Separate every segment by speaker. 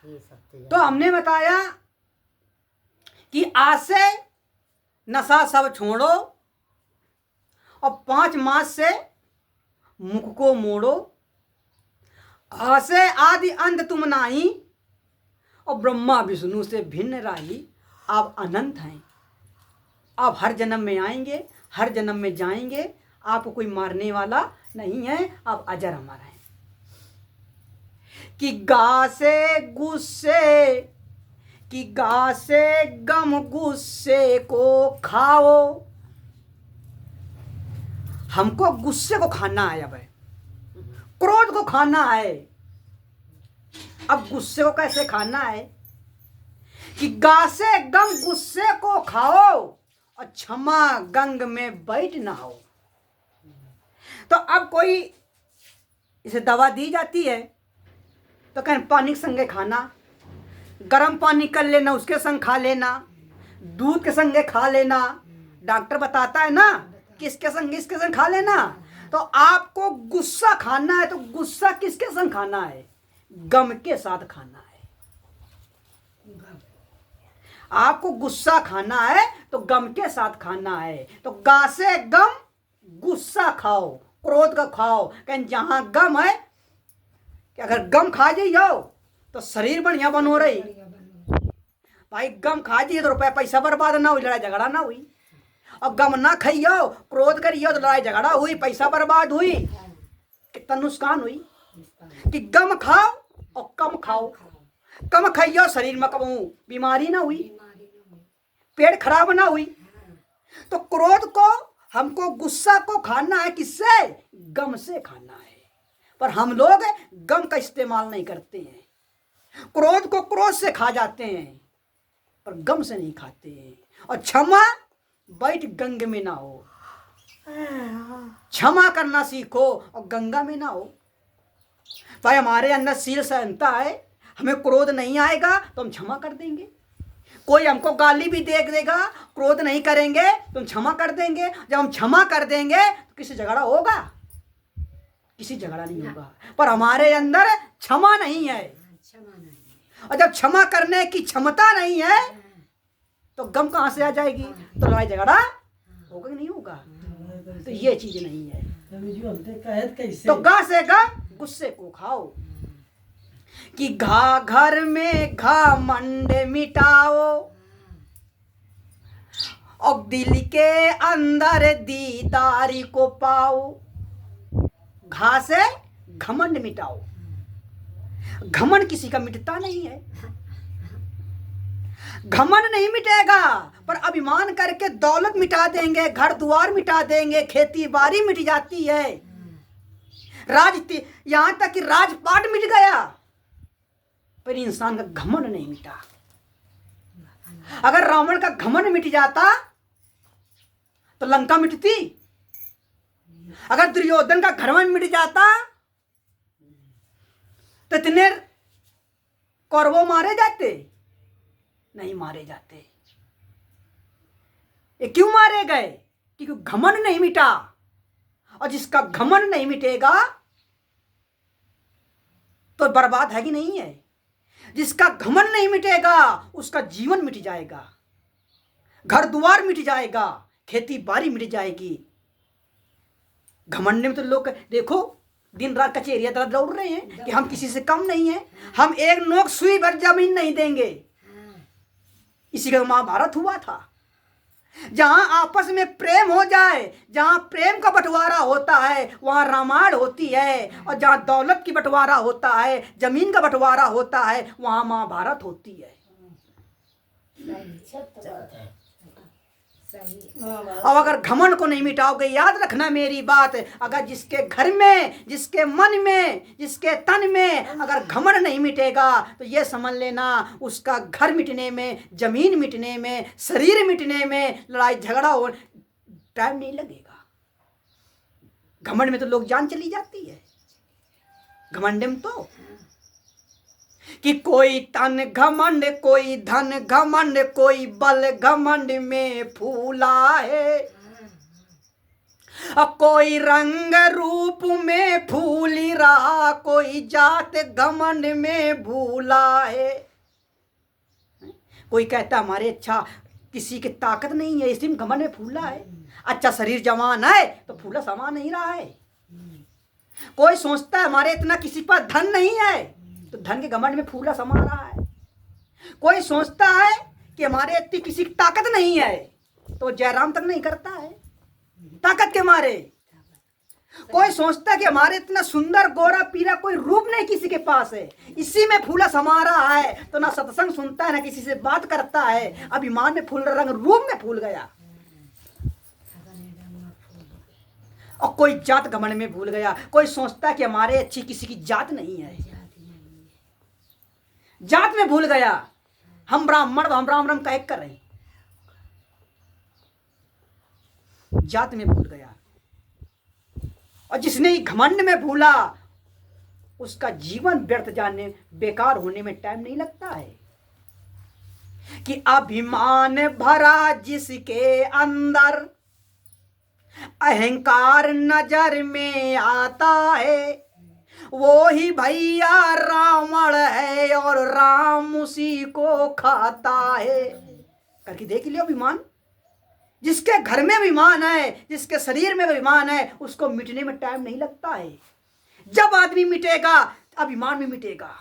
Speaker 1: तो हमने बताया कि आज से नशा सब छोड़ो और 5 मास से मुख को मोड़ो। आज से आदि अंत तुम नाही और ब्रह्मा विष्णु से भिन्न राही। आप अनंत हैं, आप हर जन्म में आएंगे, हर जन्म में जाएंगे, आपको कोई मारने वाला नहीं है, आप अजर अमर हैं। कि गा से गुस्से, कि गा से गम गुस्से को खाओ। हमको गुस्से को खाना है, अब क्रोध को खाना है। अब गुस्से को कैसे खाना है कि गा से गम गुस्से को खाओ और क्षमा गंग में बैठ ना हो। तो अब कोई इसे दवा दी जाती है तो कहें पानी के संगे खाना, गर्म पानी कर लेना, उसके संग खा लेना, दूध के संगे खा लेना। डॉक्टर बताता है ना किसके संग खा लेना। तो आपको गुस्सा खाना है तो गुस्सा किसके संग खाना है? गम के साथ खाना है। आपको गुस्सा खाना है तो गम के साथ खाना है। तो गा से गम गुस्सा खाओ, क्रोध का खाओ। कहीं जहां गम है कि अगर गम खा जाओ तो शरीर बढ़िया बनो रही। भाई गम खा जाइए तो रुपया पैसा बर्बाद ना हुई, लड़ाई झगड़ा ना हुई। और गम ना खाइयो, क्रोध करियो तो लड़ाई झगड़ा हुई, पैसा बर्बाद हुई, कितना नुकसान हुई। कि गम खाओ और कम खाओ। कम खाइयो शरीर में कम बीमारी ना हुई, पेट खराब ना हुई। तो क्रोध को, हमको गुस्सा को खाना है किससे? गम से खाना है। पर हम लोग गम का इस्तेमाल नहीं करते हैं, क्रोध को क्रोध से खा जाते हैं पर गम से नहीं खाते हैं। और क्षमा बैठ गंग में ना हो, क्षमा करना सीखो और गंगा में ना हो। भाई हमारे अंदर शील सहनता है, हमें क्रोध नहीं आएगा तो हम क्षमा कर देंगे। कोई हमको गाली भी दे देगा, क्रोध नहीं करेंगे तो हम क्षमा कर देंगे। जब हम क्षमा कर देंगे तो किसी झगड़ा होगा? किसी झगड़ा नहीं होगा। पर हमारे अंदर क्षमा नहीं है, और जब क्षमा करने की क्षमता नहीं है तो गम कहां से आ जाएगी? तो लड़ाई झगड़ा होगा कि नहीं होगा? तो ये चीज नहीं है। तो गा से गा गुस्से को खाओ। कि घा घर में घा मंड मिटाओ और दिल के अंदर दीदारी को पाओ। घा से घमंड मिटाओ। घमंड किसी का मिटता नहीं है, घमंड नहीं मिटेगा। पर अभिमान करके दौलत मिटा देंगे, घर द्वार मिटा देंगे, खेती बाड़ी मिट जाती है, यहां तक कि राजपाट मिट गया, पर इंसान का घमंड नहीं मिटा। अगर रावण का घमंड मिट जाता तो लंका मिटती। अगर दुर्योधन का घमंड मिट जाता तो इतने कौरवों मारे जाते? नहीं मारे जाते। ये क्यों मारे गए? क्योंकि घमंड नहीं मिटा। और जिसका घमंड नहीं मिटेगा तो बर्बाद है कि नहीं है? जिसका घमंड नहीं मिटेगा उसका जीवन मिट जाएगा, घर द्वार मिट जाएगा, खेती बाड़ी मिट जाएगी। घमंड में तो लोग देखो दिन रात कचेरियां तरह दौड़ रहे हैं कि हम किसी से कम नहीं है, हम एक नोक सुई भर जमीन नहीं देंगे। इसी का महाभारत हुआ था। जहां आपस में प्रेम हो जाए, जहां प्रेम का बंटवारा होता है वहां रामायण होती है, और जहां दौलत की बंटवारा होता है, जमीन का बंटवारा होता है, वहां महाभारत होती है। अब अगर घमंड को नहीं मिटाओगे, याद रखना मेरी बात, अगर जिसके घर में, जिसके मन में, जिसके तन में अगर घमंड नहीं मिटेगा तो ये समझ लेना उसका घर मिटने में, जमीन मिटने में, शरीर मिटने में, लड़ाई झगड़ा हो टाइम नहीं लगेगा। घमंड में तो लोग जान चली जाती है। घमंड में तो कि कोई तन घमंड, कोई धन घमंड, कोई बल घमंड में फूला है, कोई रंग रूप में फूल रहा, कोई जात घमंड में भूला है। कोई कहता हमारे अच्छा किसी की ताकत नहीं है, इसी में घमंड में फूला है। अच्छा शरीर जवान है तो फूला समा नहीं रहा है। कोई सोचता है हमारे इतना किसी पर धन नहीं है तो धन के घमंड में फूला समा रहा है। कोई सोचता है कि हमारे इतनी किसी की ताकत नहीं है तो जयराम तक नहीं करता है ताकत के मारे। कोई सोचता है कि हमारे इतना सुंदर गोरा पीला कोई रूप नहीं किसी के पास है, इसी में फूला समा रहा है तो ना सत्संग सुनता है ना किसी से बात करता है। अभिमान में फूल रंग रूप में फूल गया और कोई जात घमंड में भूल गया। कोई सोचता है कि हमारे अच्छी किसी की जात नहीं है, जात में भूल गया। हम ब्राह्मण हम राम राम कह कर रहे, जात में भूल गया। और जिसने घमंड में भूला उसका जीवन व्यर्थ जाने बेकार होने में टाइम नहीं लगता है। कि अभिमान भरा जिसके अंदर अहंकार नजर में आता है, वो ही भैया रावण है और राम उसी को खाता है। करके देख लियो अभिमान। जिसके घर में अभिमान है, जिसके शरीर में अभिमान है, उसको मिटने में टाइम नहीं लगता है। जब आदमी मिटेगा अभिमान भी मिटेगा,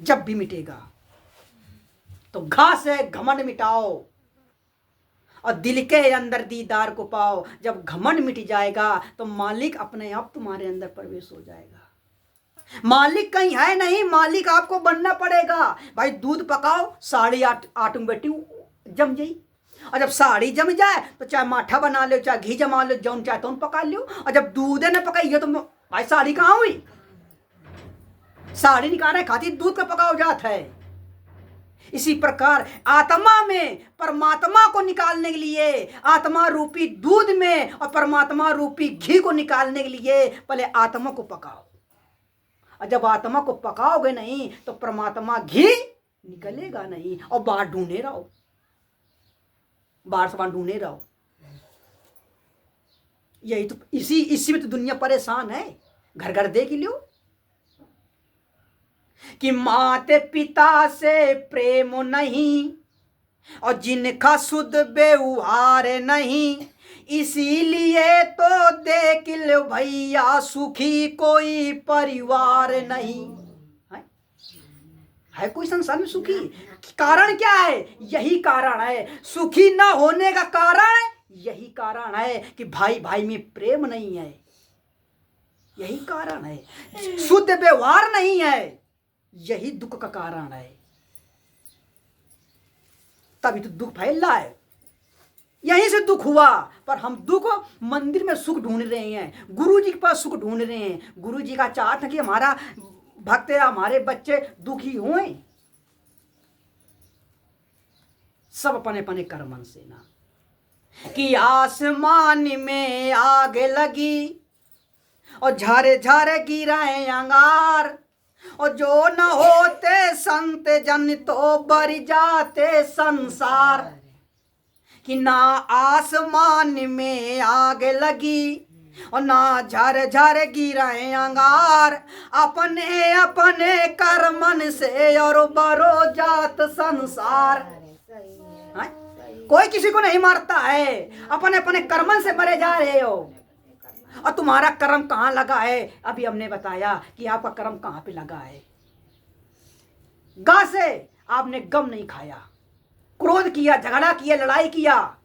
Speaker 1: जब भी मिटेगा। तो घास है घमंड मिटाओ और दिल के अंदर दीदार को पाओ। जब घमंड मिट जाएगा तो मालिक अपने आप तुम्हारे अंदर प्रवेश हो जाएगा। मालिक कहीं है नहीं, मालिक आपको बनना पड़ेगा। भाई दूध पकाओ, साड़ी आट में बैठी जम जाई। और जब साड़ी जम जाए तो चाहे माठा बना लो, चाहे घी जमा लो, जौन चाहे तो पका लो। और जब दूध न पकाइए तो भाई साड़ी कहाँ हुई? साड़ी निकालने खातिर दूध का पकाओ जात है। इसी प्रकार आत्मा में परमात्मा को निकालने के लिए, आत्मा रूपी दूध में और परमात्मा रूपी घी को निकालने के लिए पहले आत्मा को पकाओ। और जब आत्मा को पकाओगे नहीं तो परमात्मा घी निकलेगा नहीं। और बाहर ढूंढे रहो, बाहर सामान ढूंढे रहो। यही तो इसी में तो दुनिया परेशान है। घर घर देख लियो कि माते पिता से प्रेम नहीं और जिनका शुद्ध व्यवहार नहीं, इसीलिए तो देख लो भैया सुखी कोई परिवार नहीं। है कोई संसार में सुखी? कारण क्या है? यही कारण है सुखी ना होने का कारण। यही कारण है कि भाई भाई में प्रेम नहीं है। यही कारण है। शुद्ध व्यवहार नहीं है, यही दुख का कारण है। तभी तो दुख फैल रहा है। यहीं से दुख हुआ। पर हम दुख मंदिर में सुख ढूंढ रहे हैं, गुरु जी के पास सुख ढूंढ रहे हैं। गुरु जी का चाहत है कि हमारा भक्त या हमारे बच्चे दुखी हुए। सब अपने अपने कर्मन से ना। कि आसमान में आग लगी और झारे झारे गिराए अंगार, और जो न होते संत जन तो बर जाते संसार। कि ना आसमान में आग लगी और ना झर झर गिरे अंगार, अपने अपने कर्मन से और बरो जात संसार। कोई किसी को नहीं मारता है, अपने अपने कर्मन से मरे जा रहे हो। और तुम्हारा कर्म कहाँ लगा है? अभी हमने बताया कि आपका कर्म कहाँ पे लगा है। गा से आपने गम नहीं खाया, क्रोध किया, झगड़ा किया, लड़ाई किया।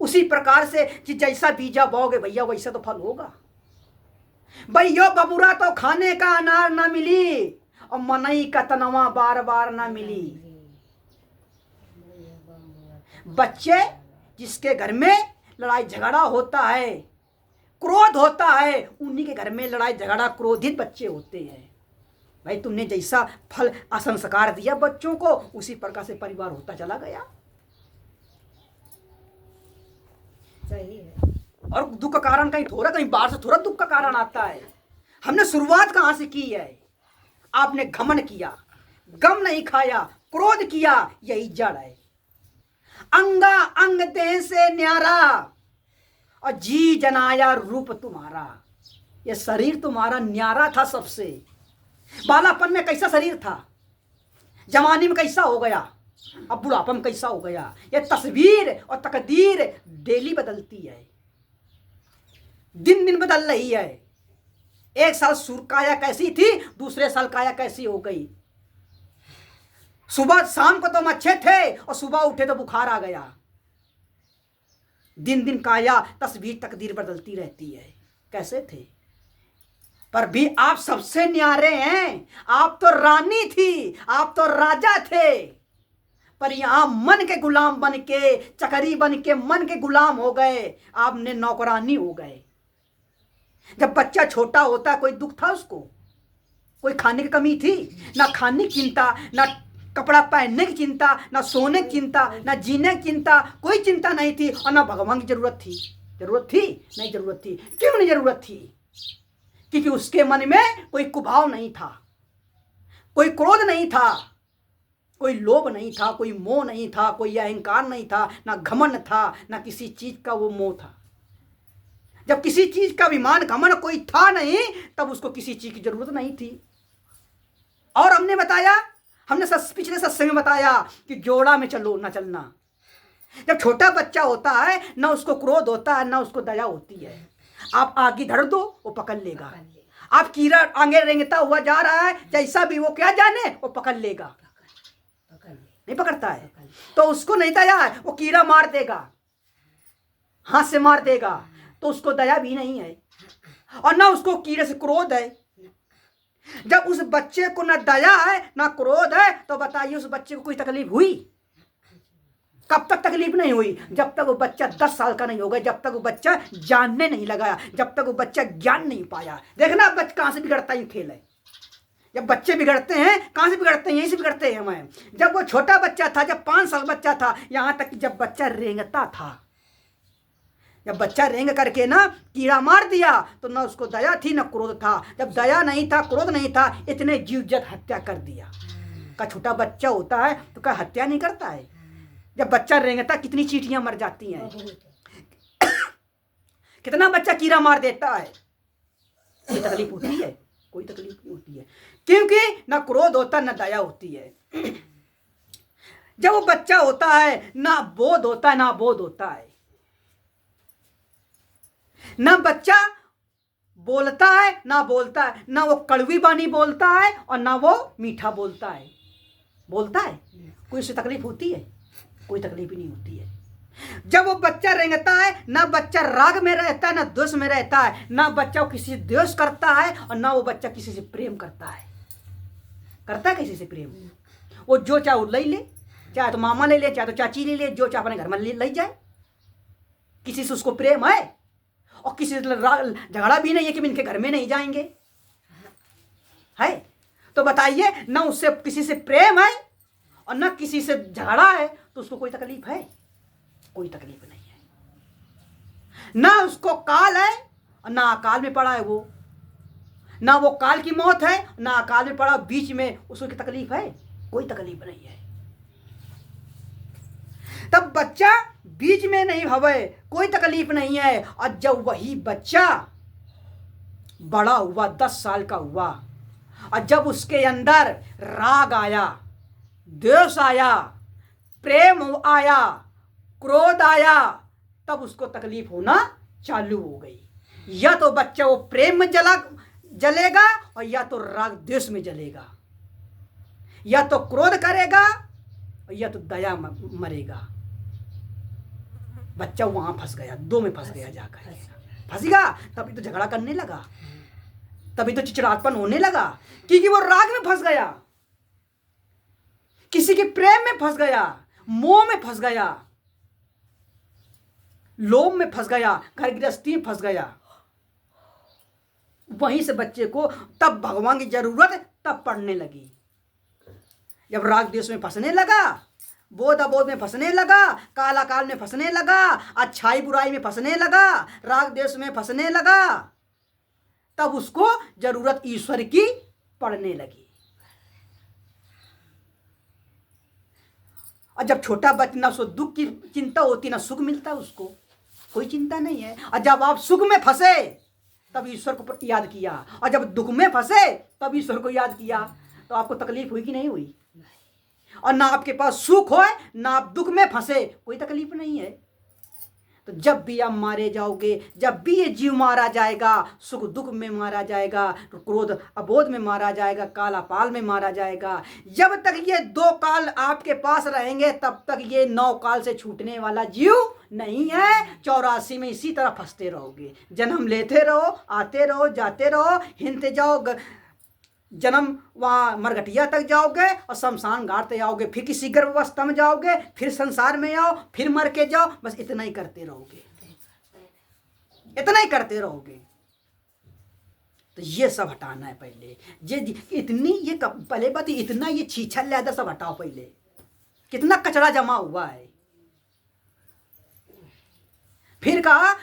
Speaker 1: उसी प्रकार से कि जैसा बीजा बोगे भैया वैसा तो फल होगा। भैया बबुरा तो खाने का अनार ना मिली और मनई का तनवा बार बार ना मिली। बच्चे जिसके घर में लड़ाई झगड़ा होता है, क्रोध होता है, उन्हीं के घर में लड़ाई झगड़ा क्रोधित बच्चे होते हैं। भाई तुमने जैसा फल असंस्कार दिया बच्चों को, उसी प्रकार से परिवार होता चला गया।
Speaker 2: सही है।
Speaker 1: और दुख का कारण कहीं थोड़ा, कहीं बाहर से थोड़ा दुख का कारण आता है। हमने शुरुआत कहां से की है? आपने घमंड किया, गम नहीं खाया, क्रोध किया, यही जड़ है। अंगा अंग देह से न्यारा, और जी जनाया रूप तुम्हारा। ये शरीर तुम्हारा न्यारा था सबसे। बालापन में कैसा शरीर था, जवानी में कैसा हो गया, अब बुढ़ापन में कैसा हो गया। ये तस्वीर और तकदीर डेली बदलती है, दिन दिन बदल रही है। एक साल काया कैसी थी, दूसरे साल काया कैसी हो गई। सुबह शाम को तुम अच्छे थे और सुबह उठे तो बुखार आ गया। दिन दिन काया तस्वीर तकदीर बदलती रहती है। कैसे थे, पर भी आप सबसे न्यारे हैं। आप तो रानी थी, आप तो राजा थे, पर यहां मन के गुलाम बन के, चकरी बन के मन के गुलाम हो गए। आपने नौकरानी हो गए। जब बच्चा छोटा होता कोई दुख था उसको, कोई खाने की कमी थी, ना खाने की चिंता, ना कपड़ा पहनने की चिंता, ना सोने की चिंता, ना जीने की चिंता, कोई चिंता नहीं थी। और ना भगवान की जरूरत थी। जरूरत थी नहीं, जरूरत थी। क्यों नहीं जरूरत थी? क्योंकि उसके मन में कोई कुभाव नहीं था, कोई क्रोध नहीं था, कोई लोभ नहीं था, कोई मोह नहीं था, कोई अहंकार नहीं था, ना घमंड था, ना किसी चीज का वो मोह था। जब किसी चीज का अभिमान घमंड कोई था नहीं, तब उसको किसी चीज की जरूरत नहीं थी। और हमने बताया, हमने पिछले सत्संग में बताया कि जोड़ा में चलो ना चलना। जब छोटा बच्चा होता है ना उसको क्रोध होता है, ना उसको दया होती है। आप आगे धर दो वो पकड़ लेगा। आप कीड़ा आगे रेंगता हुआ जा रहा है, जैसा भी वो क्या जाने वो पकड़ लेगा। नहीं पकड़ता है तो उसको नहीं दया है, वो कीड़ा मार देगा, हाथ से मार देगा, तो उसको दया भी नहीं है और ना उसको कीड़े से क्रोध है। जब उस बच्चे को ना दया है ना क्रोध है, तो बताइए उस बच्चे को कोई तकलीफ हुई? कब तक तकलीफ नहीं हुई? जब तक वो बच्चा 10 साल का नहीं होगा, जब तक वो बच्चा जानने नहीं लगा, जब तक वो बच्चा ज्ञान नहीं पाया। देखना बच्चा कहां से बिगड़ता है, खेल है। जब बच्चे बिगड़ते हैं कहां से बिगड़ते हैं? यहीं से बिगड़ते हैं हमें। जब वो छोटा बच्चा था, जब 5 साल बच्चा था, यहां तक कि जब बच्चा रेंगता था, जब बच्चा रेंग करके ना कीड़ा मार दिया, तो ना उसको दया थी ना क्रोध था। जब दया नहीं था, क्रोध नहीं था, इतने जीवजत हत्या कर दिया। का छोटा बच्चा होता है तो क्या हत्या नहीं करता है? जब बच्चा रेंगता कितनी चींटियां मर जाती हैं, कितना बच्चा कीड़ा मार देता है। कोई तकलीफ होती है? कोई तकलीफ नहीं होती है, क्योंकि ना क्रोध होता ना दया होती है। जब वो बच्चा होता है ना बोध होता है ना बोध होता है। ना बच्चा बोलता है ना बोलता है, ना वो कड़वी बानी बोलता है और ना वो मीठा बोलता है। बोलता है, कोई उससे तकलीफ होती है? कोई तकलीफ ही नहीं होती है। जब वो बच्चा रेंगता है, ना बच्चा राग में रहता है ना द्वेष में रहता है, ना बच्चा किसी से द्वेष करता है और ना वो बच्चा किसी से प्रेम करता है। करता है किसी से प्रेम? वो जो चाहे वो ले ले, चाहे तो मामा ले ले, चाहे तो चाची ले ले, जो चाहे अपने घर में ले जाए। किसी से उसको प्रेम है? और किसी से झगड़ा भी नहीं है कि इनके घर में नहीं जाएंगे, है? तो बताइए, ना उससे किसी से प्रेम है और ना किसी से झगड़ा है, तो उसको कोई तकलीफ है? कोई तकलीफ नहीं है। ना उसको काल है और ना अकाल में पड़ा है वो, ना वो काल की मौत है ना अकाल में पड़ा, बीच में उसको की तकलीफ है? कोई तकलीफ नहीं है। तब बच्चा बीच में नहीं हवे, कोई तकलीफ नहीं है। और जब वही बच्चा बड़ा हुआ, 10 साल का हुआ, और जब उसके अंदर राग आया, द्वेष आया, प्रेम आया, क्रोध आया, तब उसको तकलीफ होना चालू हो गई। या तो बच्चा वो प्रेम में जलेगा और या तो राग द्वेष में जलेगा, या तो क्रोध करेगा और या तो दया मरेगा। बच्चा वहां फंस गया, दो में फंस गया, जाकर फंसेगा। तभी तो झगड़ा करने लगा, तभी तो चिड़चिड़ापन होने लगा, क्योंकि वो राग में फंस गया, किसी के प्रेम में फंस गया, मोह में फंस गया, लोभ में फंस गया, घर गृहस्थी में फंस गया। वहीं से बच्चे को तब भगवान की जरूरत तब पड़ने लगी। जब राग द्वेष में फंसने लगा, बोध अबोध में फंसने लगा, काला काल में फंसने लगा, अच्छाई बुराई में फंसने लगा, राग द्वेष में फंसने लगा, तब उसको जरूरत ईश्वर की पड़ने लगी। और जब छोटा बच्चा, ना उसको दुख की चिंता होती ना सुख मिलता उसको, कोई चिंता नहीं है। और जब आप सुख में फंसे तब ईश्वर को याद किया, और जब दुख में फंसे तब ईश्वर को याद किया, तो आपको तकलीफ हुई कि नहीं हुई? और ना आपके पास सुख हो ना आप दुख में फंसे, कोई तकलीफ नहीं है। तो जब भी आप मारे जाओगे, जब भी ये जीव मारा जाएगा, सुख दुख में मारा जाएगा, तो क्रोध अबोध में मारा जाएगा, काला पाल में मारा जाएगा। जब तक ये 2 काल आपके पास रहेंगे तब तक ये 9 काल से छूटने वाला जीव नहीं है। 84 में इसी तरह फंसते रहोगे, जन्म लेते रहो, आते रहो, जाते रहो, हिंदते जाओ, जन्म वहाँ मरघटिया तक जाओगे और शमशान घाटते जाओगे, फिर किसी गर्भावस्था में जाओगे, फिर संसार में आओ, फिर मर के जाओ, बस इतना ही करते रहोगे, इतना ही करते रहोगे। तो ये सब हटाना है पहले। ये इतनी ये पहले बात, इतना ये छीछल ल्यादा सब हटाओ पहले, कितना कचरा जमा हुआ है। फिर कहा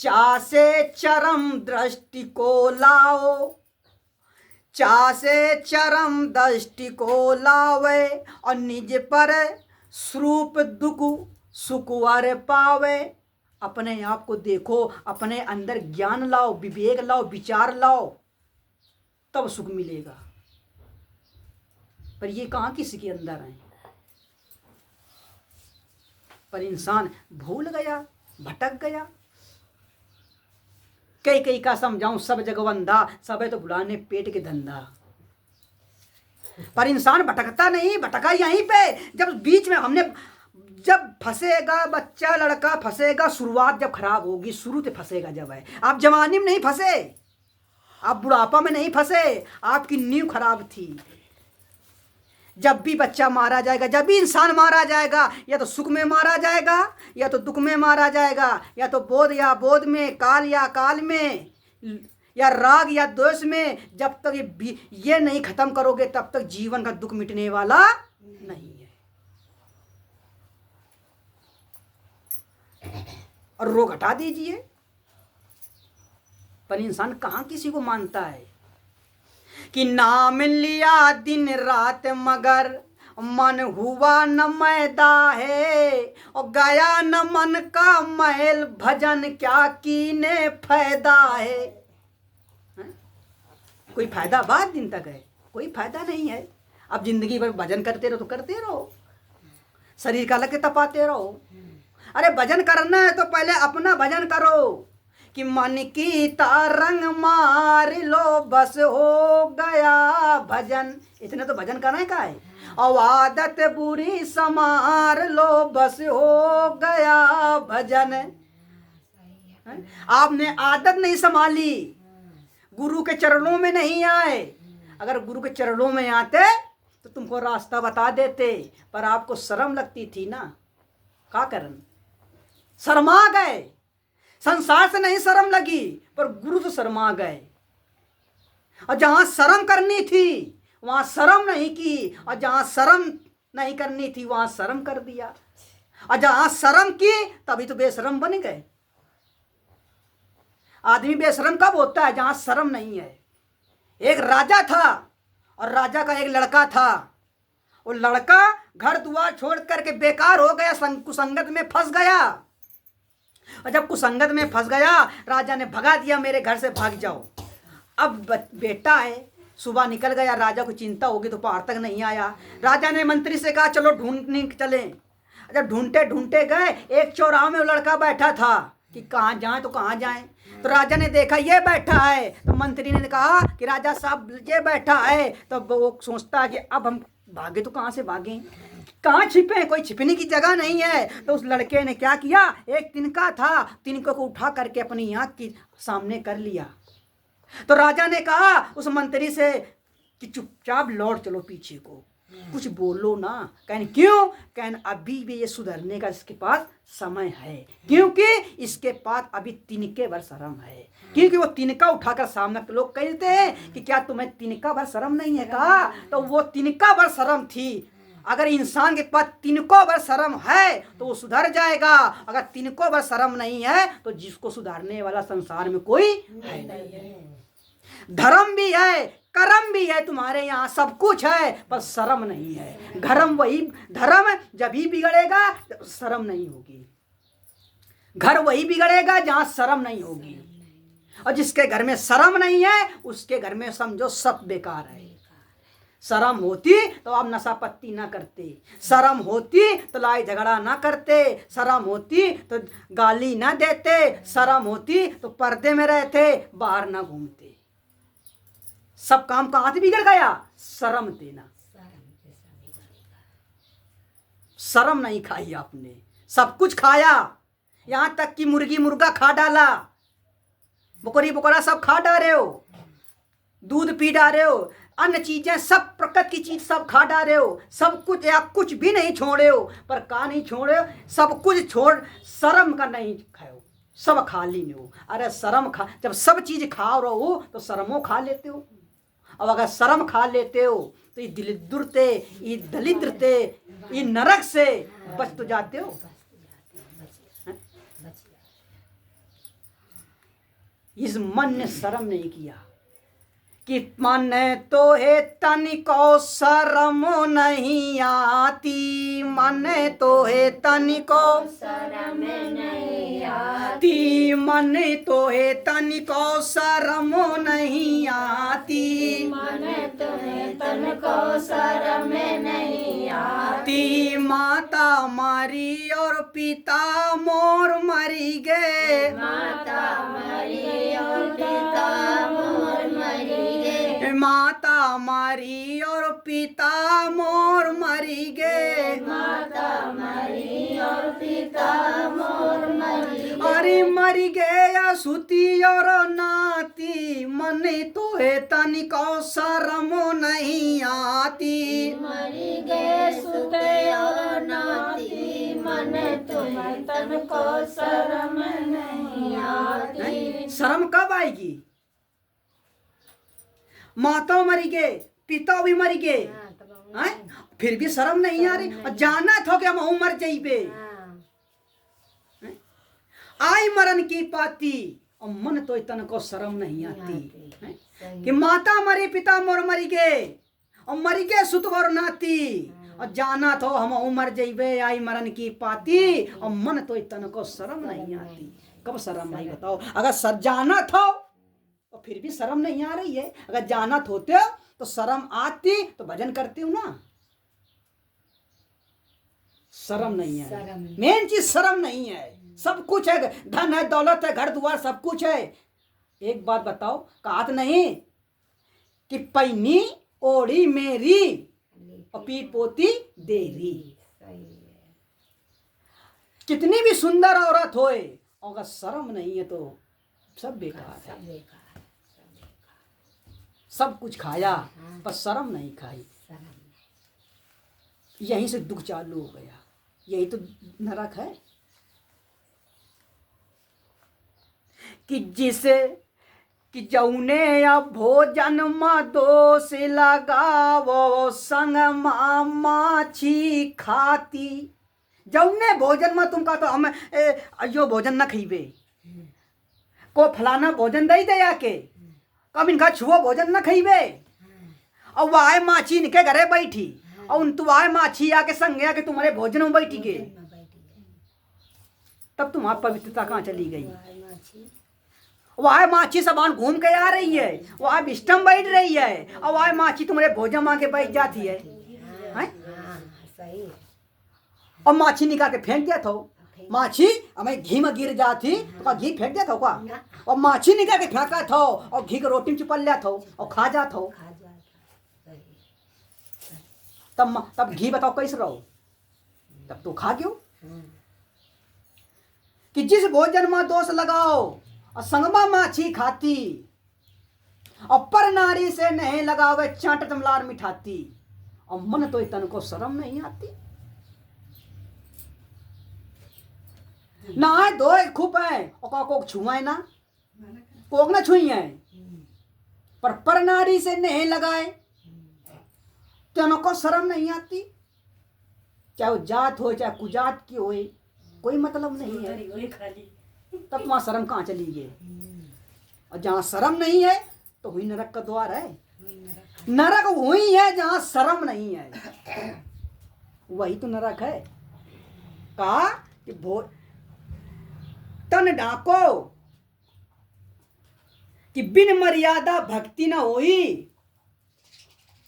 Speaker 1: चा से चरम दृष्टि को लाओ, चा से चरम दृष्टि को लावे, और निज पर स्वरूप दुख सुकुवार पावे। अपने आप को देखो, अपने अंदर ज्ञान लाओ, विवेक लाओ, विचार लाओ, तब सुख मिलेगा। पर ये कहाँ किसी के अंदर है? पर इंसान भूल गया, भटक गया। कई का समझाऊं, सब जगवंदा, सब है तो बुलाने पेट के धंधा। पर इंसान भटकता नहीं, भटका यहीं पे, जब बीच में हमने जब फंसेगा बच्चा, लड़का फंसेगा, शुरुआत जब खराब होगी, शुरू से फंसेगा जब है। आप जवानी में नहीं फंसे, आप बुढ़ापा में नहीं फंसे, आपकी नींव खराब थी। जब भी बच्चा मारा जाएगा, जब भी इंसान मारा जाएगा, या तो सुख में मारा जाएगा, या तो दुख में मारा जाएगा, या तो बोध या बोध में, काल या काल में, या राग या द्वेष में। जब तक ये नहीं खत्म करोगे तब तक जीवन का दुख मिटने वाला नहीं है। और रोग हटा दीजिए। पर इंसान कहाँ किसी को मानता है कि नाम लिया दिन रात मगर मन हुआ न मैदा है, और गया न मन का महल भजन क्या कीने फायदा है। कोई फायदा बाद दिन तक है? कोई फायदा नहीं है। अब जिंदगी भर भजन करते रहो तो करते रहो, शरीर का लगे तपाते रहो। अरे भजन करना है तो पहले अपना भजन करो कि मन की तारंग मार लो, बस हो गया भजन। इतने तो भजन करना है का है। और आदत बुरी समार लो, बस हो गया भजन। आपने आदत नहीं संभाली, गुरु के चरणों में नहीं आए। अगर गुरु के चरणों में आते तो तुमको रास्ता बता देते, पर आपको शर्म लगती थी ना, का करन शर्मा गए। संसार से नहीं शर्म लगी, पर गुरु से शर्मा गए। और जहां शर्म करनी थी वहां शर्म नहीं की, और जहां शर्म नहीं करनी थी वहां शर्म कर दिया। और जहां शर्म की तभी तो बेशरम बन गए। आदमी बेशरम कब होता है? जहां शर्म नहीं है। एक राजा था और राजा का एक लड़का था। वो लड़का घर दुआर छोड़ करके बेकार हो गया, कुसंगत में फंस गया। और जब कुसंगत में फंस गया, राजा ने भगा दिया, मेरे घर से भाग जाओ। अब बेटा है, सुबह निकल गया, राजा को चिंता होगी तो पहाड़ तक नहीं आया। राजा ने मंत्री से कहा चलो ढूंढने चले। जब ढूंढते ढूंढते गए, एक चौराहे में वो लड़का बैठा था कि कहाँ जाए तो कहाँ जाए। तो राजा ने देखा ये बैठा है, तो मंत्री ने कहा कि राजा साहब ये बैठा है। तो वो सोचता है कि अब हम भागे तो कहाँ से भागें, कहाँ छिपे, कोई छिपने की जगह नहीं है। तो उस लड़के ने क्या किया, एक तिनका था, तिनके को उठा करके अपनी आँख के सामने कर लिया। तो राजा ने कहा उस मंत्री से कि चुपचाप लौट चलो पीछे को, कुछ बोलो ना। कहने क्यों? कहने अभी भी ये सुधरने का इसके पास समय है, क्योंकि इसके पास अभी तिनके भर शर्म है। क्योंकि वो तिनका उठाकर सामने लोग कहते हैं कि क्या तुम्हें तिनका भर शर्म नहीं है का? तो वो तिनका भर शर्म थी। अगर इंसान के पास तिनको भर शर्म है तो वो सुधर जाएगा। अगर तिनको भर शर्म नहीं है तो जिसको सुधारने वाला संसार में कोई है नहीं। धर्म भी है, कर्म भी है, तुम्हारे यहाँ सब कुछ है, पर शर्म नहीं है। धर्म जब ही बिगड़ेगा जब शर्म नहीं होगी। घर वही बिगड़ेगा जहां शर्म नहीं होगी, और जिसके घर में शर्म नहीं है उसके घर में समझो सब बेकार है। शर्म होती तो आप नशा पत्ती ना करते, शर्म होती तो लड़ाई झगड़ा ना करते, शर्म होती तो गाली ना देते, शर्म होती तो पर्दे में रहते, बाहर ना घूमते। सब काम कहां से बिगड़ गया? शर्म देना। शर्म नहीं खाई आपने, सब कुछ खाया, यहां तक कि मुर्गी मुर्गा खा डाला, बकरी बकरा सब खा डाले हो, दूध पी डाले हो, अन्य चीजें सब प्रकृति की चीज सब खा डाले हो, सब कुछ, या कुछ भी नहीं छोड़े हो। पर का नहीं छोड़े हो? सब कुछ छोड़, शर्म का नहीं खाओ, सब खा ली हो। अरे शर्म खा, जब सब चीज खा रहो तो शर्मो खा लेते हो। अब अगर शर्म खा लेते हो तो ये दलिद्रते, ये दलिद्रते, ये नरक से बच तो जाते हो। इस मन ने शर्म नहीं किया कि मन तो है तनिको शर्म नहीं आती, मन तो है तनिको शर्म नहीं आती, मन तो है तनिको शर्म नहीं आती, मन तो है तनिको शर्म नहीं आती। माता मारी और पिता मोर मरी गए, माता मारी और पिता मोर मरी गए, माता मारी और पिता मोर मरी गए, माता मारी और पिता मोर मरी गए। अरे मरी गया सुती और नाती, मन तो है तनिको शर्म नहीं आती, मरी गए सुते और नाती, मन तो है तनिको शर्म नहीं आती। शर्म कब आएगी? माता मरी गए, पिता भी मर गए, फिर भी शर्म नहीं आ रही। और जाना था कि हम मर जाइबे, आई मरण की पाती, और मन तो इतन को शर्म नहीं आती कि माता मरी पिता मोर मरी गए, और मरी गए सुत और नाती, और जाना तो हम उमर जइबे, आई मरण की पाती, और मन तो इतन को शर्म नहीं आती। कब शर्म आई बताओ? अगर सर जाना था तो फिर भी शर्म नहीं आ रही है, अगर जाना होते तो शर्म आती तो भजन करते हो ना। शर्म नहीं है, मेन चीज शर्म नहीं है। सब कुछ है, धन है, दौलत है, घर द्वार सब कुछ है। एक बात बताओ, कहा नहीं कि पैनी ओढ़ी मेरी अपी पोती देरी। कितनी भी सुंदर औरत होए, अगर शर्म नहीं है तो सब बेकार है। सब कुछ खाया पर शर्म नहीं खाई, यहीं से दुख चालू हो गया। यही तो नरक है कि जिसे कि जौने या भोजन में दोष लगावो, संग माछी खाती। जौने भोजन में तुम कहा तो हम अयो भोजन न खीबे, को फलाना भोजन दई दे आके, कब इनका छुओ भोजन न खीबे, और वाह माछी इनके घरे बैठी, और उन तुआए माछी आके संग आके तुम्हारे भोजन में बैठी गए, तब तुम्हारी पवित्रता कहाँ चली गई? वह माछी सबान घूम के आ रही है, वह बिस्टम बैठ रही है, और वह माछी तुम्हारे भोजन मां के बैठ जाती है, और माछी निकाल के फेंक दिया था। माछी हमें घी में गिर जाती तो घी फेंक दिया था क्या? और माछी निकाल के फेंका था और घी के रोटी में चिपल लिया था और खा जा था। तब घी बताओ कैसे रहो? तब तो खा क्यों? कि जिस भोजन में दोष लगाओ और संगमा माछी खाती, और पर नारी से नहीं लगावे चाट तमलार मिठाती, और मन तो इतन को शर्म नहीं आती। ना दो खूब है और कोक छुआए ना, कोक ना छुई है, पर नारी से नहीं लगाए तो को शर्म नहीं आती। चाहे वो जात हो चाहे कुजात की होए, कोई मतलब नहीं है। तब वहां शर्म कहाँ चली गई? और जहां शर्म नहीं है तो हुई नरक का द्वार है। नरक वही है जहां शर्म नहीं है, वही तो नरक है। कहा कि तन ढाको कि बिन मर्यादा भक्ति न होई,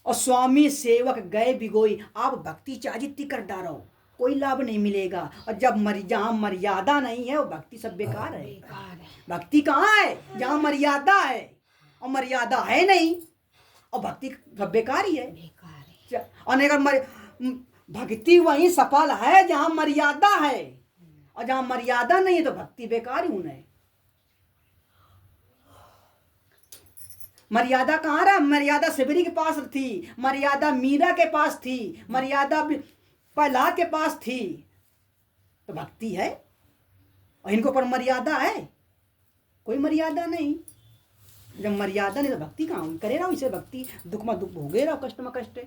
Speaker 1: और स्वामी सेवक गए बिगोई। आप भक्ति चाहे जितनी कर डालो कोई लाभ नहीं मिलेगा, और जब जहाँ मर्यादा नहीं है वो भक्ति सब बेकार है।
Speaker 2: बेकार है।
Speaker 1: भक्ति कहाँ है? जहाँ मर्यादा है, और मर्यादा है नहीं और भक्ति सब बेकार ही है।
Speaker 2: बेकार है।
Speaker 1: और अगर भक्ति वहीं सफल है जहाँ मर्यादा है, और जहाँ मर्यादा नहीं है तो भक्ति बेकार ही होना है। मर्यादा कहाँ रहा? मर्यादा सबरी के पास थी, मर्यादा मीरा के पास थी, मर्यादा प्रहलाद के पास थी, तो भक्ति है। और इनको पर मर्यादा है? कोई मर्यादा नहीं। जब मर्यादा नहीं तो भक्ति कहाँ करे रहो? इसे भक्ति दुख में दुख भोगे रहो, कष्ट में कष्ट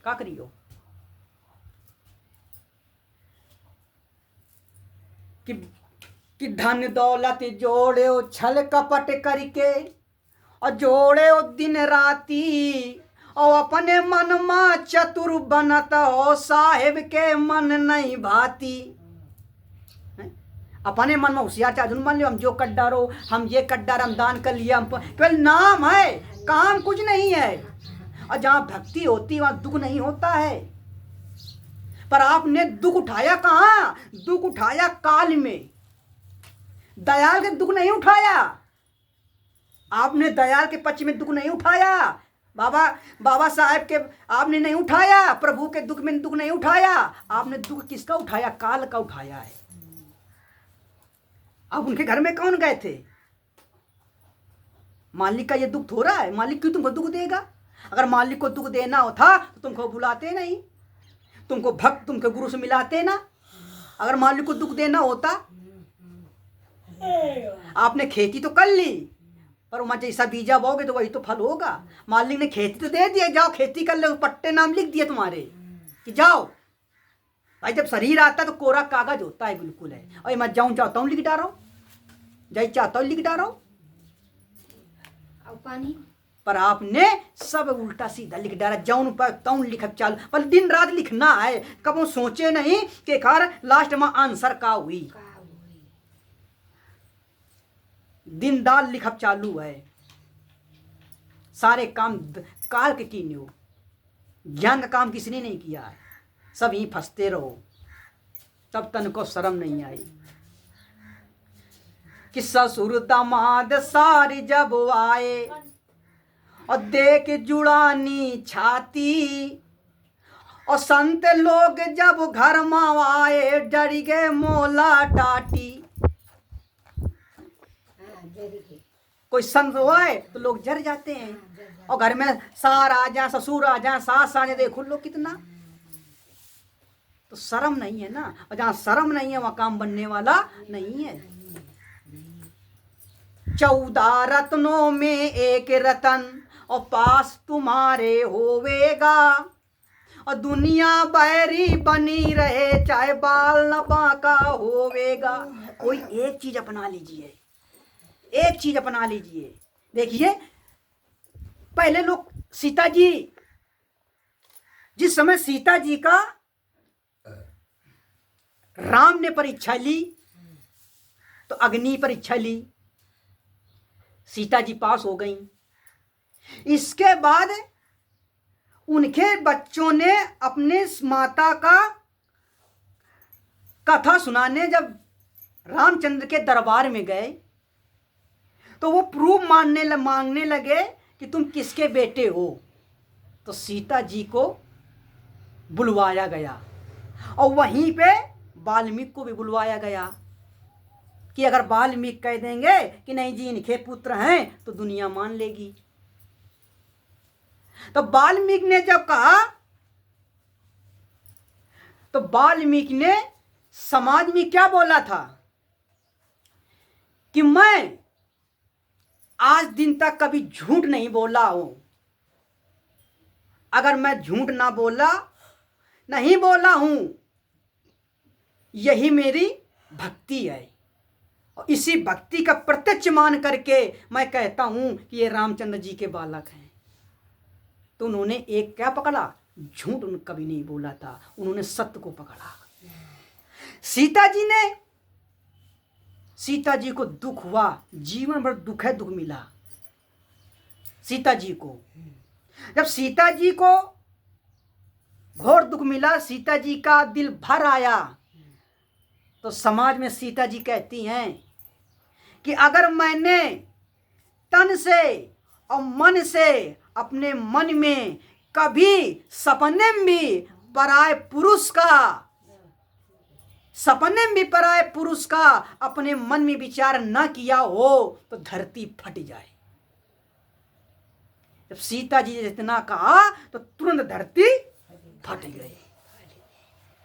Speaker 1: का करियो। कि धन दौलत जोड़े छल कपट करके, और जोड़े दिन राती, और अपने मन में चतुर बनत हो, साहेब के मन नहीं भाती। अपने मन में होशियार चाहे मान लो हम जो कर डारो, हम ये कर डार, हम दान कर लिया, हम केवल नाम है, काम कुछ नहीं है। और जहाँ भक्ति होती है वहाँ दुख नहीं होता है। पर आपने दुख उठाया कहाँ? दुख उठाया काल में। दयाल के दुख नहीं उठाया आपने, दयाल के पक्ष में दुख नहीं उठाया। बाबा साहेब के आपने नहीं उठाया, प्रभु के दुख में दुख नहीं उठाया। आपने दुख किसका उठाया? काल का उठाया है। अब उनके घर में कौन गए थे? मालिक का ये दुख थोड़ा है। मालिक क्यों तुमको दुख देगा? अगर मालिक को दुख देना होता तो तुमको बुलाते नहीं, तुमको भक्त तुमके गुरु से मिलाते ना। अगर मालिक को दुख देना होता, आपने खेती तो कर ली, पर वहां जैसा बीजा बोगे तो वही तो फल होगा। मालिक ने खेती तो दे दिया, जाओ खेती कर लो, पट्टे नाम लिख दिए तुम्हारे कि जाओ। भाई जब शरीर आता है तो कोरा कागज होता है, बिल्कुल है। और मैं जाऊं चाहता हूँ लिख डालो, जय चाहता हूँ लिख डालो।
Speaker 2: और पानी
Speaker 1: पर आपने सब उल्टा सीधा लिख डाला, जौन पर तौन लिखत चालू। पर दिन रात लिखना है, कब वो सोचे नहीं कि खार लास्ट में आंसर का हुई। दिन दाल लिखब चालू है, सारे काम काल के कीने हो। ज्ञान का काम किसने नहीं किया है, सब यहीं फंसते रहो, तब तन को शर्म नहीं आई। कि ससुर दामाद सारी जब आए, और देख जुड़ानी छाती, और संत लोग जब घर में आए, डर गए मोला टाटी। कोई संत हुआ तो लोग जर जाते हैं, और घर में सार आ जाए, ससुर आ जाए, सास आ जाए, देखो लो कितना। तो शर्म नहीं है ना, और जहाँ शर्म नहीं है वहाँ काम बनने वाला नहीं है। 14 रत्नों में एक रतन, और पास तुम्हारे होवेगा, और दुनिया बैरी बनी रहे, चाहे बाल न बांका होवेगा। कोई एक चीज अपना लीजिए, एक चीज अपना लीजिए। देखिए पहले लोग, सीता जी, जिस समय सीता जी का राम ने परीक्षा ली तो अग्नि परीक्षा ली, सीता जी पास हो गई। इसके बाद उनके बच्चों ने अपने माता का कथा सुनाने जब रामचंद्र के दरबार में गए तो वो प्रूफ मांगने लगे कि तुम किसके बेटे हो। तो सीता जी को बुलवाया गया, और वहीं पे वाल्मीकि को भी बुलवाया गया कि अगर वाल्मीकि कह देंगे कि नहीं जी इनके पुत्र हैं तो दुनिया मान लेगी। तो वाल्मीकि ने जब कहा तो वाल्मीकि ने समाज में क्या बोला था कि मैं आज दिन तक कभी झूठ नहीं बोला हूं। अगर मैं झूठ ना बोला, नहीं बोला हूं, यही मेरी भक्ति है। और इसी भक्ति का प्रत्यक्ष मान करके मैं कहता हूं कि ये रामचंद्र जी के बालक हैं। तो उन्होंने एक क्या पकड़ा? झूठ उन्होंने कभी नहीं बोला था, उन्होंने सत्य को पकड़ा। सीता जी ने सीता जी को दुख हुआ, जीवन भर दुख है, दुख मिला सीता जी को। जब सीता जी को घोर दुख मिला, सीता जी का दिल भर आया, तो समाज में सीता जी कहती हैं कि अगर मैंने तन से और मन से अपने मन में कभी सपने में भी पराये पुरुष का, सपने में भी पराये पुरुष का अपने मन में विचार न किया हो तो धरती फट जाए। जब सीता जी ने इतना कहा तो तुरंत धरती फट गई।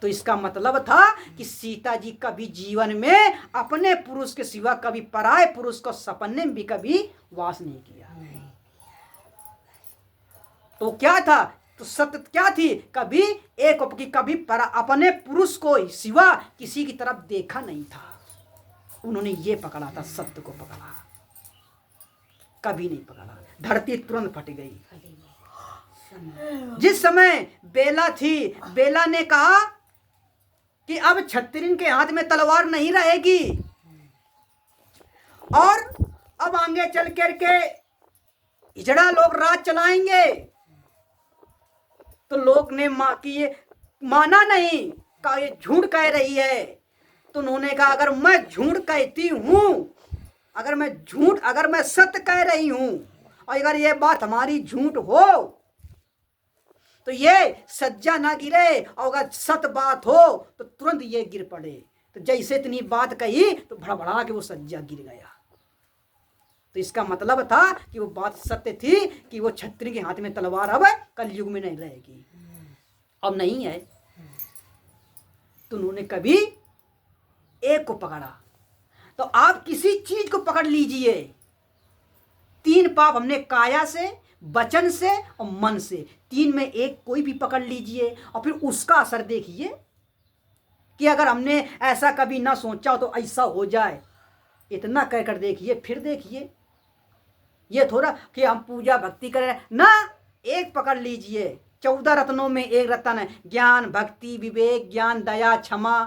Speaker 1: तो इसका मतलब था कि सीता जी कभी जीवन में अपने पुरुष के सिवा कभी पराये पुरुष को सपने में भी कभी वास नहीं किया। तो क्या था, तो सत्य क्या थी, कभी एक की कभी अपने पुरुष को सिवा किसी की तरफ देखा नहीं था। उन्होंने ये पकड़ा था, सत्य को पकड़ा, कभी नहीं पकड़ा। धरती तुरंत फट गई। जिस समय बेला थी, बेला ने कहा कि अब क्षत्रियन के हाथ में तलवार नहीं रहेगी और अब आगे चल करके हिजड़ा लोग राज चलाएंगे। तो लोग ने माना नहीं, कहा ये झूठ कह रही है। तो उन्होंने कहा अगर मैं झूठ कहती हूं, अगर मैं सत्य कह रही हूं और अगर ये बात हमारी झूठ हो तो ये सज्जा ना गिरे, और अगर सत्य बात हो तो तुरंत ये गिर पड़े। तो जैसे इतनी बात कही तो भड़बड़ा के वो सज्जा गिर गया। तो इसका मतलब था कि वो बात सत्य थी कि वो क्षत्रिय के हाथ में तलवार अब कलयुग में नहीं रहेगी, अब नहीं है। तो उन्होंने कभी एक को पकड़ा। तो आप किसी चीज को पकड़ लीजिए, 3 पाप हमने काया से, वचन से और मन से, 3 में एक कोई भी पकड़ लीजिए और फिर उसका असर देखिए कि अगर हमने ऐसा कभी ना सोचा हो तो ऐसा हो जाए। इतना कहकर देखिए, फिर देखिए। ये थोड़ा कि हम पूजा भक्ति करें ना, एक पकड़ लीजिए। 14 रत्नों में एक रत्न है, ज्ञान, भक्ति, विवेक, ज्ञान, दया, क्षमा,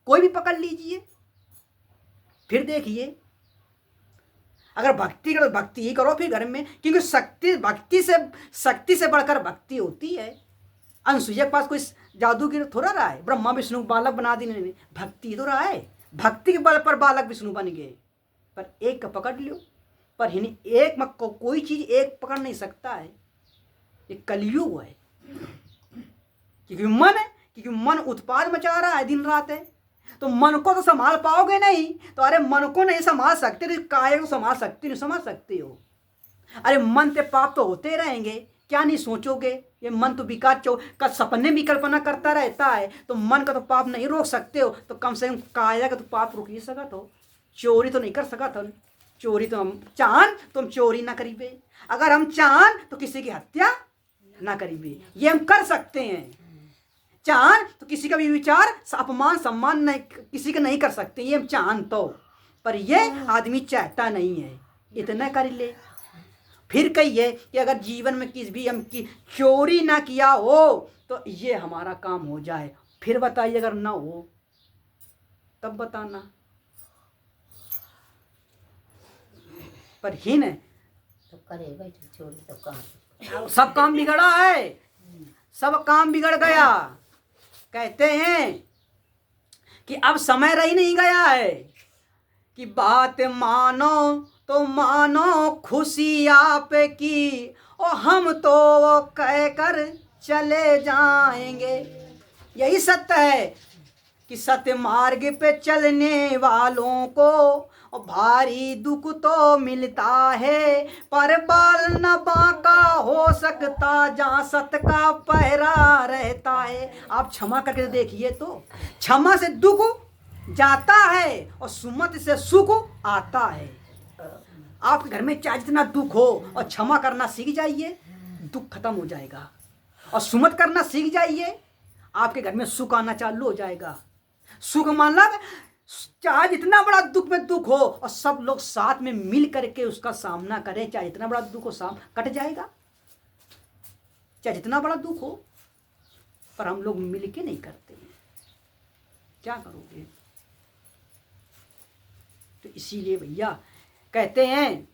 Speaker 1: कोई भी पकड़ लीजिए, फिर देखिए। अगर भक्ति करो, भक्ति ही करो फिर घर में, क्योंकि शक्ति से बढ़कर भक्ति होती है। अनुसुईया के पास कोई जादू की थोड़ा रहा है, ब्रह्मा विष्णु बालक बना दी, नहीं, भक्ति तो रहा है, भक्ति के बल पर बालक विष्णु बन गए। पर एक का पकड़ लो, पर एक में कोई चीज एक पकड़ नहीं सकता है। ये कलयुग है, क्योंकि मन उत्पाद मचा रहा है दिन रात है। तो मन को तो संभाल पाओगे नहीं, तो अरे मन को नहीं संभाल सकते तो काय को संभाल सकते हो। अरे मन से पाप तो होते रहेंगे, क्या नहीं सोचोगे। ये मन तो विकार का सपने भी कल्पना करता रहता है, तो मन का तो पाप नहीं रोक सकते हो, तो कम से कम काया का तो पाप रोक ही सका। तो चोरी तो नहीं कर सका था, चोरी तो हम चाहन तो हम चोरी ना करीबे, अगर हम चाहन तो किसी की हत्या ना करीबे, ये हम कर सकते हैं। चाहन तो किसी का भी विचार अपमान सम्मान नहीं, किसी का नहीं कर सकते, ये हम चाहन तो। पर ये आदमी चाहता नहीं है, इतना कर ले। फिर कहिए कि अगर जीवन में किसी भी हम की चोरी ना किया हो तो ये हमारा काम हो जाए। फिर बताइए अगर ना हो तब बताना। पर ही न
Speaker 2: तो करे भाई चोरी तो काम,
Speaker 1: सब काम बिगड़ा है, सब काम बिगड़ गया। कहते हैं कि अब समय रही नहीं गया है कि बात मानो तो मानो खुशी आप की, और हम तो वो कह कर चले जाएंगे। यही सत्य है कि सत्य मार्ग पे चलने वालों को और भारी दुख तो मिलता है, पर बाल न बांका हो सकता जहाँ सत्य का पहरा रहता है। आप क्षमा करके देखिए तो क्षमा से दुख जाता है और सुमत से सुख आता है। आपके घर में चाहे जितना दुख हो और क्षमा करना सीख जाइए, दुख खत्म हो जाएगा। और सुमत करना सीख जाइए, आपके घर में सुख आना चालू हो जाएगा। सुख मतलब चाहे जितना बड़ा दुख में दुख हो और सब लोग साथ में मिल करके उसका सामना करें, चाहे जितना बड़ा दुख हो कट जाएगा, चाहे जितना बड़ा दुख हो। पर हम लोग मिल के नहीं करते हैं, क्या करोगे। तो इसीलिए भैया कहते हैं